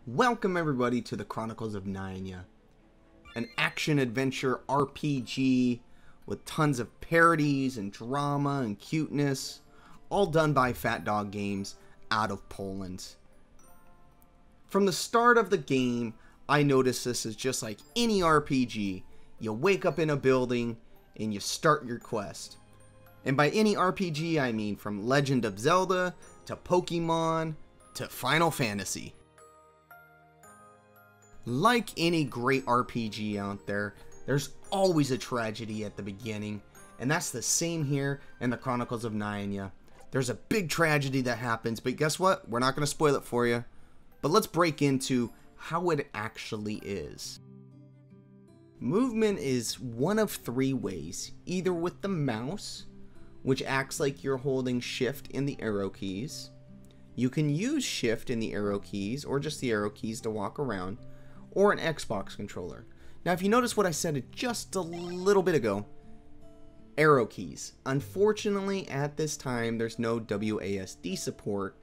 Welcome everybody to the Chronicles of Nyanya, an action-adventure RPG with tons of parodies and drama and cuteness, all done by Fat Dog Games out of Poland. From the start of the game, I noticed this is just like any RPG. You wake up in a building and you start your quest. And by any RPG, I mean from Legend of Zelda to Pokemon to Final Fantasy. Like any great RPG out there, there's always a tragedy at the beginning, and that's the same here in the Chronicles of Nyanya. There's a big tragedy that happens, but guess what? We're not going to spoil it for you. But let's break into how it actually is. Movement is one of three ways, either with the mouse, which acts like you're holding shift in the arrow keys. You can use shift in the arrow keys, or just the arrow keys to walk around, or an Xbox controller. Now, if you notice what I said just a little bit ago, arrow keys. Unfortunately, at this time, there's no WASD support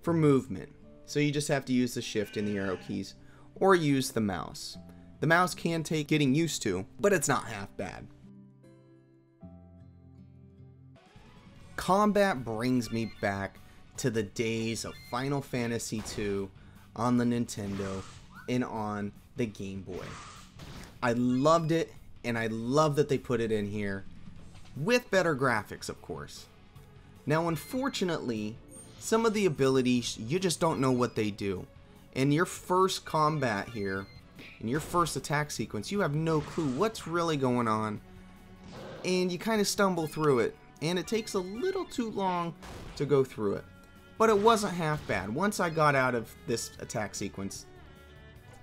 for movement. So you just have to use the shift in the arrow keys, or use the mouse. The mouse can take getting used to, but it's not half bad. Combat brings me back to the days of Final Fantasy II on the Nintendo and on the Game Boy. I loved it, and I love that they put it in here with better graphics, of course. Now, unfortunately, some of the abilities, you just don't know what they do. In your first combat here, in your first attack sequence, you have no clue what's really going on, and you kind of stumble through it, and it takes a little too long to go through it. But it wasn't half bad. Once I got out of this attack sequence,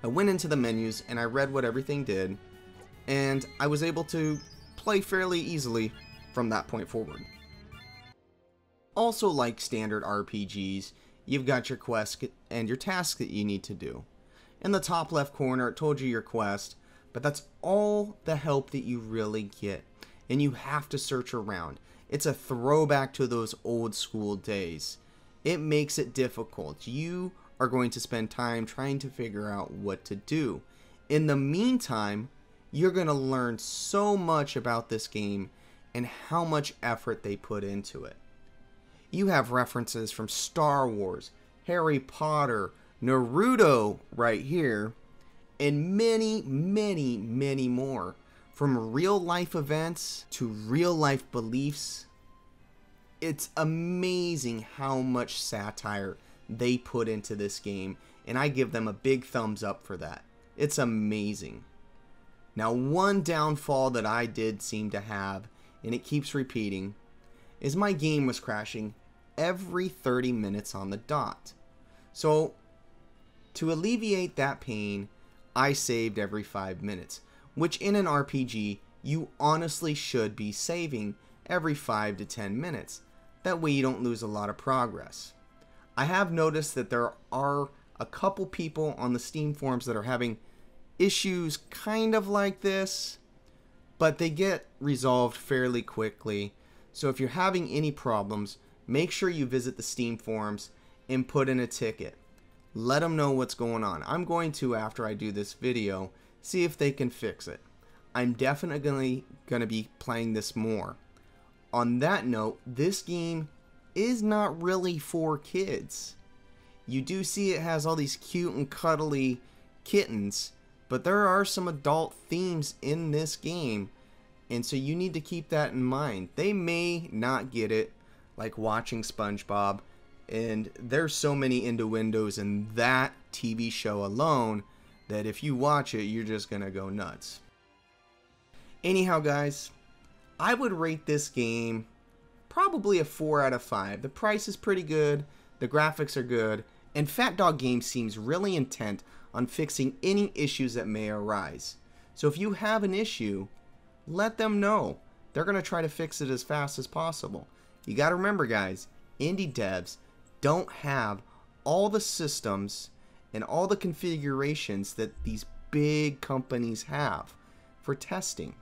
I went into the menus and I read what everything did, and I was able to play fairly easily from that point forward. Also, like standard RPGs, you've got your quest and your task that you need to do. In the top left corner, it told you your quest, but that's all the help that you really get, and you have to search around. It's a throwback to those old school days. It makes it difficult. You are going to spend time trying to figure out what to do. In the meantime, you're going to learn so much about this game and how much effort they put into it. You have references from Star Wars, Harry Potter, Naruto right here, and many, many, many more. From real life events to real life beliefs. It's amazing how much satire they put into this game, and I give them a big thumbs up for that. It's amazing. Now, one downfall that I did seem to have, and it keeps repeating, is my game was crashing every 30 minutes on the dot. So, to alleviate that pain, I saved every 5 minutes, which in an RPG, you honestly should be saving every 5 to 10 minutes. That way you don't lose a lot of progress. I have noticed that there are a couple people on the Steam forums that are having issues kind of like this, but they get resolved fairly quickly. So if you're having any problems, make sure you visit the Steam forums and put in a ticket. Let them know what's going on. I'm going to, after I do this video, see if they can fix it. I'm definitely going to be playing this more. On that note, this game is not really for kids. You do see it has all these cute and cuddly kittens, but there are some adult themes in this game, and so you need to keep that in mind. They may not get it, like watching SpongeBob, and there's so many innuendos in that TV show alone that if you watch it, you're just gonna go nuts. Anyhow, guys, I would rate this game probably a 4 out of 5. The price is pretty good, the graphics are good, and Fat Dog Games seems really intent on fixing any issues that may arise. So if you have an issue, let them know. They're going to try to fix it as fast as possible. You got to remember, guys, indie devs don't have all the systems and all the configurations that these big companies have for testing.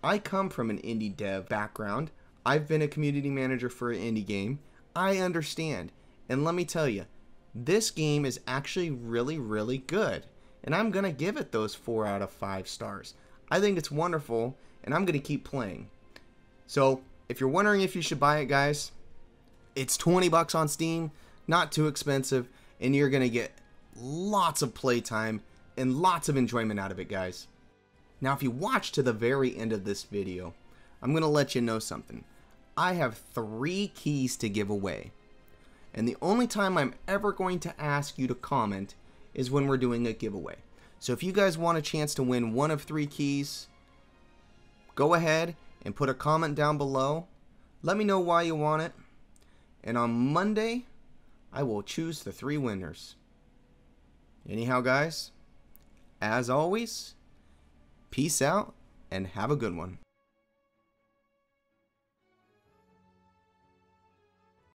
I come from an indie dev background. I've been a community manager for an indie game. I understand. And let me tell you, This game is actually really, really good. And I'm going to give it those 4 out of 5 stars. I think it's wonderful, and I'm going to keep playing. So, if you're wondering if you should buy it, guys, it's 20 bucks on Steam, not too expensive, and you're going to get lots of playtime and lots of enjoyment out of it, guys. Now, if you watch to the very end of this video, I'm going to let you know something. I have 3 keys to give away. And the only time I'm ever going to ask you to comment is when we're doing a giveaway. So if you guys want a chance to win one of 3 keys, go ahead and put a comment down below. Let me know why you want it. And on Monday, I will choose the 3 winners. Anyhow, guys, as always, peace out and have a good one.